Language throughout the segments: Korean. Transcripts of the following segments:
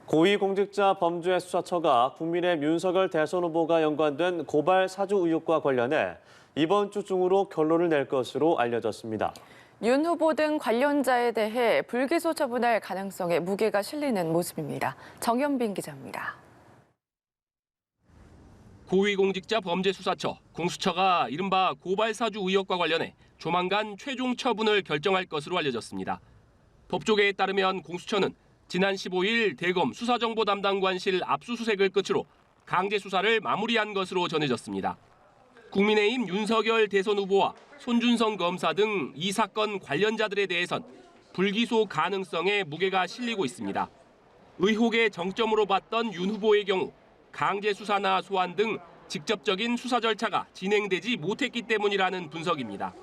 고위공직자 범죄수사처가 국민의힘 윤석열 대선 후보가 연관된 고발 사주 의혹과 관련해 이번 주 중으로 결론을 낼 것으로 알려졌습니다. 윤 후보 등 관련자에 대해 불기소 처분할 가능성에 무게가 실리는 모습입니다. 정현빈 기자입니다. 고위공직자 범죄수사처, 공수처가 이른바 고발 사주 의혹과 관련해 조만간 최종 처분을 결정할 것으로 알려졌습니다. 법조계에 따르면 공수처는 지난 15일 대검 수사정보담당관실 압수수색을 끝으로 강제 수사를 마무리한 것으로 전해졌습니다. 국민의힘 윤석열 대선 후보와 손준성 검사 등 이 사건 관련자들에 대해선 불기소 가능성에 무게가 실리고 있습니다. 의혹의 정점으로 봤던 윤 후보의 경우 강제 수사나 소환 등 직접적인 수사 절차가 진행되지 못했기 때문이라는 분석입니다.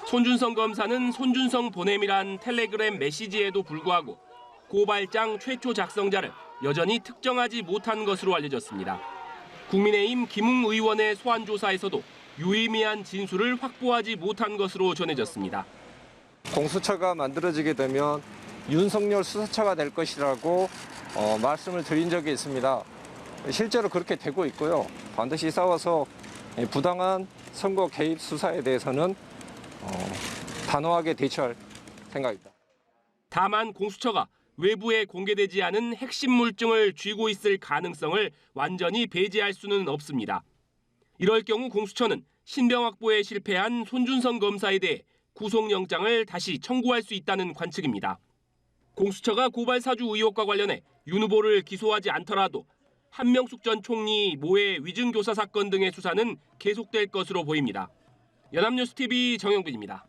손준성 검사는 손준성 보냄이란 텔레그램 메시지에도 불구하고 고발장 최초 작성자를 여전히 특정하지 못한 것으로 알려졌습니다. 국민의힘 김웅 의원의 소환 조사에서도 유의미한 진술을 확보하지 못한 것으로 전해졌습니다. 공수처가 만들어지게 되면 윤석열 수사처가 될 것이라고 말씀을 드린 적이 있습니다. 실제로 그렇게 되고 있고요. 반드시 싸워서 부당한 선거 개입 수사에 대해서는 단호하게 대처할 생각입니다. 다만 공수처가 외부에 공개되지 않은 핵심 물증을 쥐고 있을 가능성을 완전히 배제할 수는 없습니다. 이럴 경우 공수처는 신병 확보에 실패한 손준성 검사에 대해 구속영장을 다시 청구할 수 있다는 관측입니다. 공수처가 고발 사주 의혹과 관련해 윤 후보를 기소하지 않더라도 한명숙 전 총리 모해 위증교사 사건 등의 수사는 계속될 것으로 보입니다. 연합뉴스TV 정영빈입니다.